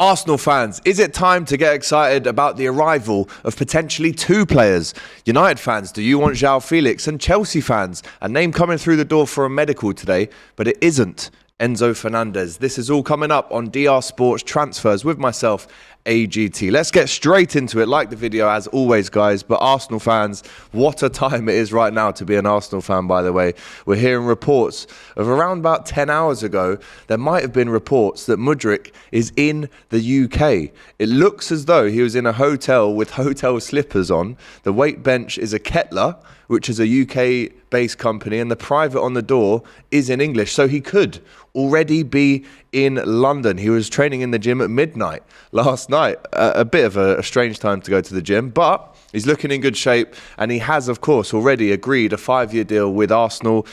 Arsenal fans, is it time to get excited about the arrival of potentially two players? United fans, do you want João Félix? And Chelsea fans, a name coming through the door for a medical today, but it isn't Enzo Fernandez. This is all coming up on DR Sports Transfers with myself, AGT. Let's get straight into it, like the video as always, guys. But Arsenal fans, what a time it is right now to be an Arsenal fan, by the way. We're hearing reports of around about 10 hours ago, there might have been reports that Mudryk is in the UK. It looks as though he was in a hotel with hotel slippers on. The weight bench is a Kettler, which is a UK-based company, and the private on the door is in English. So he could already be in London. He was training in the gym at midnight last night. A bit of a strange time to go to the gym, but he's looking in good shape, and he has, of course, already agreed a 5-year deal with Arsenal.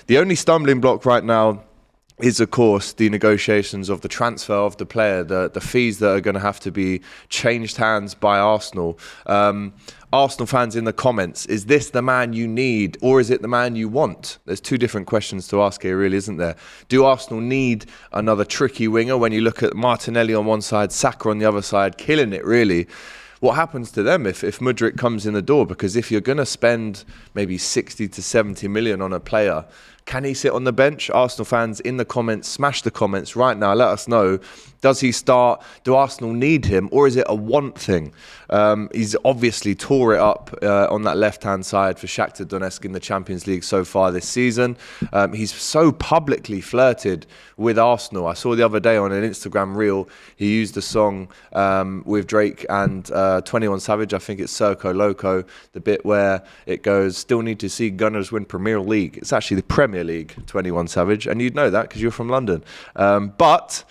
The only stumbling block right now is, of course, the negotiations of the transfer of the player, the fees that are going to have to be changed hands by Arsenal. Arsenal fans in the comments, is this the man you need or is it the man you want? There's two different questions to ask here, really, isn't there? Do Arsenal need another tricky winger when you look at Martinelli on one side, Saka on the other side, killing it, really? What happens to them if Mudryk comes in the door? Because if you're going to spend maybe 60 to 70 million on a player, can he sit on the bench? Arsenal fans in the comments, smash the comments right now. Let us know. Does he start? Do Arsenal need him? Or is it a want thing? He's obviously tore it up on that left-hand side for Shakhtar Donetsk in the Champions League so far this season. He's so publicly flirted with Arsenal. I saw the other day on an Instagram reel, he used a song with Drake and 21 Savage. I think it's Circo Loco, the bit where it goes, still need to see Gunners win Premier League. It's actually the Premier League, 21 Savage, and you'd know that because you're from London. But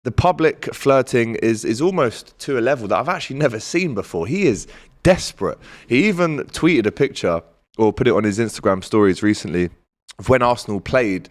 the public flirting is almost to a level that I've actually never seen before. He is desperate. He even tweeted a picture or put it on his Instagram stories recently of when Arsenal played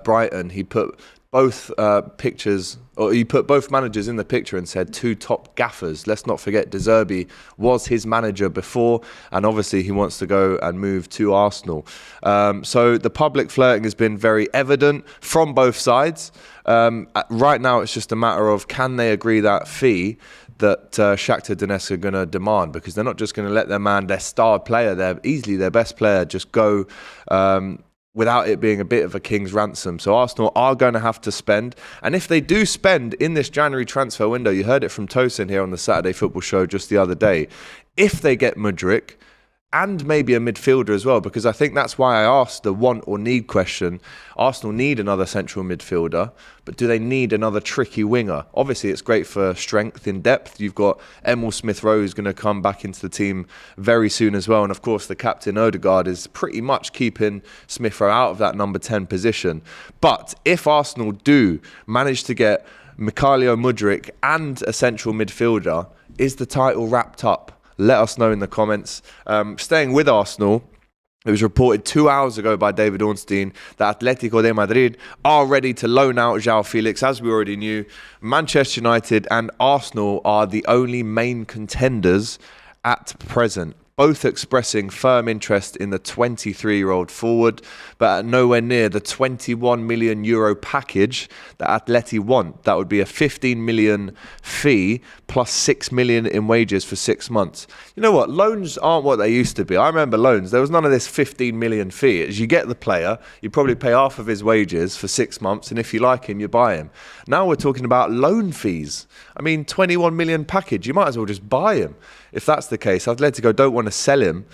Brighton. He put both pictures, or he put both managers in the picture and said two top gaffers. Let's not forget De Zerbi was his manager before, and obviously he wants to go and move to Arsenal. So the public flirting has been very evident from both sides. Right now it's just a matter of, can they agree that fee that Shakhtar Donetsk are going to demand, because they're not just going to let their man, their star player, easily their best player, just go without it being a bit of a king's ransom. So Arsenal are going to have to spend. And if they do spend in this January transfer window, you heard it from Tosin here on the Saturday Football Show just the other day, if they get Mudryk, and maybe a midfielder as well, because I think that's why I asked the want or need question. Arsenal need another central midfielder, but do they need another tricky winger? Obviously, it's great for strength in depth. You've got Emil Smith-Rowe who's going to come back into the team very soon as well. And of course, the captain Odegaard is pretty much keeping Smith-Rowe out of that number 10 position. But if Arsenal do manage to get Mykhailo Mudryk and a central midfielder, is the title wrapped up? Let us know in the comments. Staying with Arsenal, it was reported 2 hours ago by David Ornstein that Atletico de Madrid are ready to loan out João Félix, as we already knew. Manchester United and Arsenal are the only main contenders at present, both expressing firm interest in the 23-year-old forward, but nowhere near the 21 million euro package that Atleti want. That would be a 15 million fee plus 6 million in wages for 6 months. You know what? Loans aren't what they used to be. I remember loans. There was none of this 15 million fee. As you get the player, you probably pay half of his wages for 6 months, and if you like him, you buy him. Now we're talking about loan fees. I mean, 21 million package. You might as well just buy him. If that's the case, Atletico don't want to sell him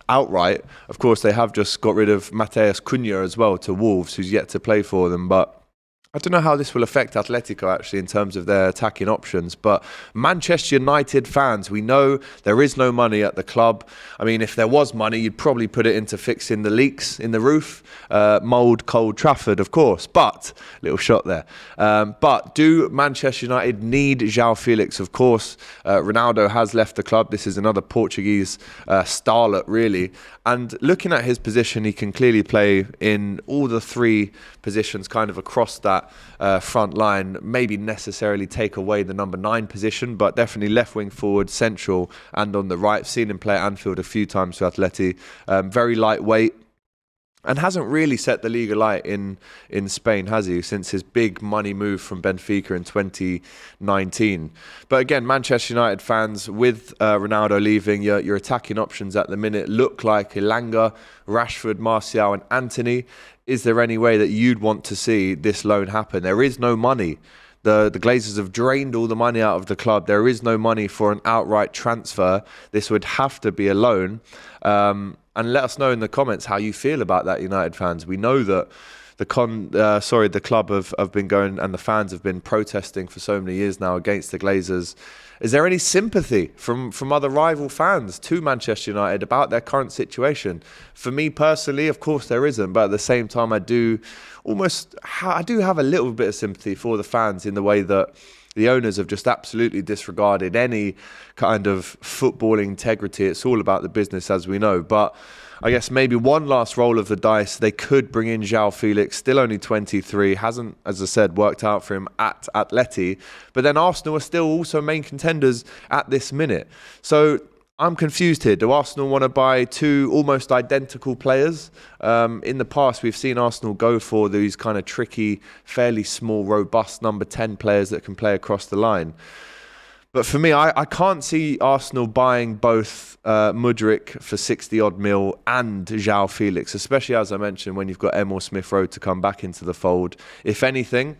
outright. Of course, they have just got rid of Mateus Cunha as well to Wolves, who's yet to play for them. But I don't know how this will affect Atletico, actually, in terms of their attacking options. But Manchester United fans, we know there is no money at the club. I mean, if there was money, you'd probably put it into fixing the leaks in the roof. Mould, Cold Trafford, of course. But, little shot there. But do Manchester United need João Félix? Of course, Ronaldo has left the club. This is another Portuguese starlet, really. And looking at his position, he can clearly play in all the three positions kind of across that front line. Maybe necessarily take away the number 9 position, but definitely left wing forward, central and on the right. Seen him play at Anfield a few times for Atleti. Very lightweight. and hasn't really set the league alight in Spain, has he, since his big money move from Benfica in 2019. But again, Manchester United fans, with Ronaldo leaving, your attacking options at the minute look like Elanga, Rashford, Martial and Antony. Is there any way that you'd want to see this loan happen? There is no money. The Glazers have drained all the money out of the club. There is no money for an outright transfer. This would have to be a loan. And let us know in the comments how you feel about that, United fans. We know that the club have been going, and the fans have been protesting for so many years now against the Glazers. Is there any sympathy from other rival fans to Manchester United about their current situation? For me personally, of course there isn't, but at the same time I do have a little bit of sympathy for the fans in the way that the owners have just absolutely disregarded any kind of footballing integrity. It's all about the business, as we know. But I guess maybe one last roll of the dice. They could bring in João Félix, still only 23. Hasn't, as I said, worked out for him at Atleti. But then Arsenal are still also main contenders at this minute. So I'm confused here. Do Arsenal want to buy two almost identical players? In the past, we've seen Arsenal go for these kind of tricky, fairly small, robust number 10 players that can play across the line. But for me, I can't see Arsenal buying both Mudryk for 60-odd mil and João Félix, especially, as I mentioned, when you've got Emil Smith-Rowe to come back into the fold. If anything,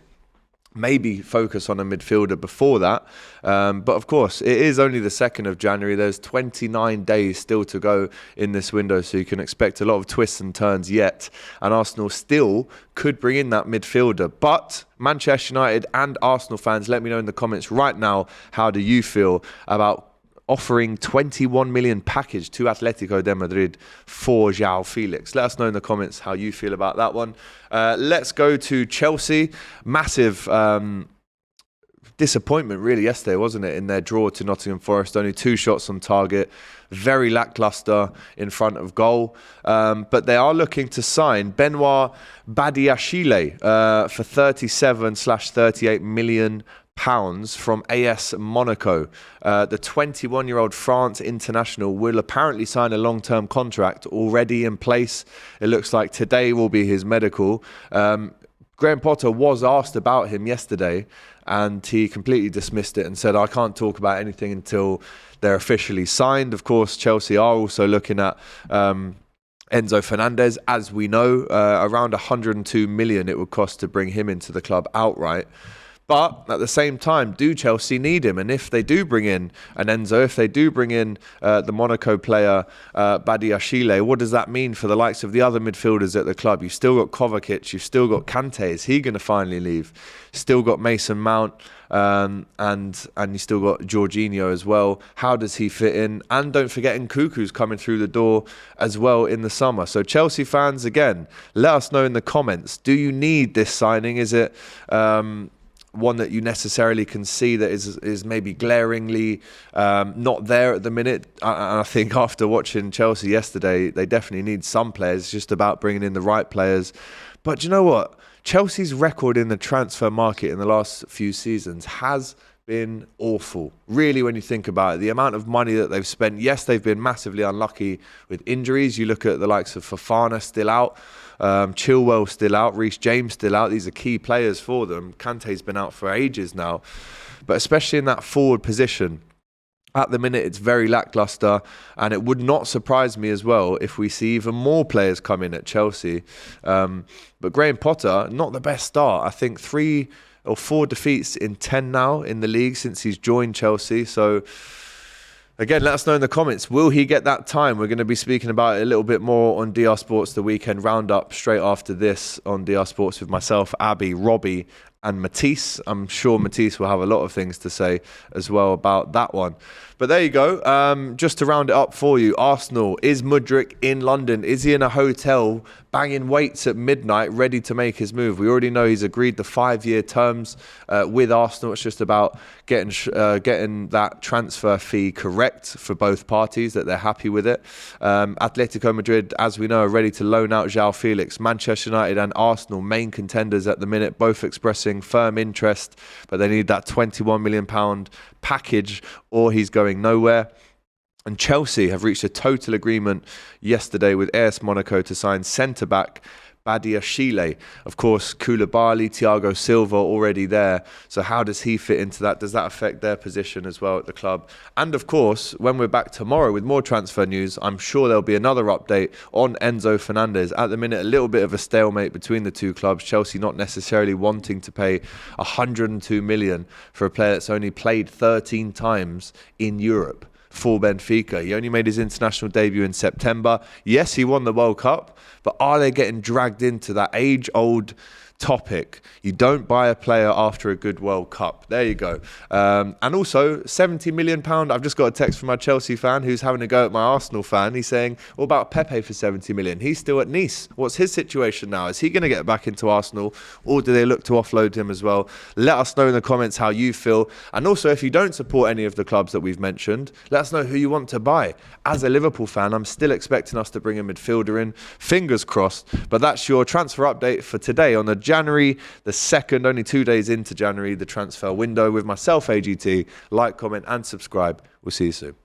maybe focus on a midfielder before that. But of course, it is only the 2nd of January. There's 29 days still to go in this window, so you can expect a lot of twists and turns yet. And Arsenal still could bring in that midfielder. But Manchester United and Arsenal fans, let me know in the comments right now, how do you feel about offering 21 million package to Atletico de Madrid for João Félix? Let us know in the comments how you feel about that one. Let's go to Chelsea. Massive disappointment really yesterday, wasn't it, in their draw to Nottingham Forest. Only 2 shots on target, very lackluster in front of goal. But they are looking to sign Benoit Badiashile for 37/38 million pounds from AS Monaco. The 21-year-old France international will apparently sign a long-term contract already in place. It looks like today will be his medical. Graham Potter was asked about him yesterday, and he completely dismissed it and said, I can't talk about anything until they're officially signed. Of course, Chelsea are also looking at Enzo Fernandez, as we know. Around 102 million it would cost to bring him into the club outright. But at the same time, do Chelsea need him? And if they do bring in an Enzo, if they do bring in the Monaco player Badiashile, what does that mean for the likes of the other midfielders at the club? You've still got Kovacic, you've still got Kante. Is he going to finally leave? Still got Mason Mount, and you still got Jorginho as well. How does he fit in? And don't forget Nkuku's coming through the door as well in the summer. So Chelsea fans, again, let us know in the comments. Do you need this signing? Is it one that you necessarily can see that is maybe glaringly not there at the minute? I think after watching Chelsea yesterday, they definitely need some players. It's just about bringing in the right players. But do you know what? Chelsea's record in the transfer market in the last few seasons has been awful. Really, when you think about it, the amount of money that they've spent, yes, they've been massively unlucky with injuries. You look at the likes of Fofana still out, Chilwell still out, Reece James still out. These are key players for them. Kante's been out for ages now. But especially in that forward position, at the minute, it's very lackluster, and it would not surprise me as well if we see even more players come in at Chelsea. But Graham Potter, not the best start. I think 3 or 4 defeats in 10 now in the league since he's joined Chelsea. So again, let us know in the comments, will he get that time? We're going to be speaking about it a little bit more on DR Sports, the weekend roundup, straight after this on DR Sports with myself, Abby, Robbie and Matisse. I'm sure Matisse will have a lot of things to say as well about that one. But there you go. Just to round it up for you, Arsenal, is Mudryk in London? Is he in a hotel banging weights at midnight, ready to make his move? We already know he's agreed the 5-year terms with Arsenal. It's just about getting that transfer fee correct for both parties, that they're happy with it. Atletico Madrid, as we know, are ready to loan out João Félix. Manchester United and Arsenal, main contenders at the minute, both expressing firm interest, but they need that £21 million package or he's going nowhere. And Chelsea have reached a total agreement yesterday with AS Monaco to sign centre-back Badiashile. Of course, Koulibaly, Thiago Silva already there. So how does he fit into that? Does that affect their position as well at the club? And of course, when we're back tomorrow with more transfer news, I'm sure there'll be another update on Enzo Fernandez. At the minute, a little bit of a stalemate between the two clubs. Chelsea not necessarily wanting to pay 102 million for a player that's only played 13 times in Europe for Benfica. He only made his international debut in September. Yes, he won the World Cup, but are they getting dragged into that age-old topic? You don't buy a player after a good World Cup. There you go. And also, £70 million. I've just got a text from my Chelsea fan who's having a go at my Arsenal fan. He's saying, what about Pepe for 70 million? He's still at Nice. What's his situation now? Is he going to get back into Arsenal, or do they look to offload him as well? Let us know in the comments how you feel. And also, if you don't support any of the clubs that we've mentioned, let us know who you want to buy. As a Liverpool fan, I'm still expecting us to bring a midfielder in. Fingers crossed. But that's your transfer update for today on the January the 2nd, only 2 days into January, the transfer window, with myself, AGT. Like, comment and subscribe. We'll see you soon.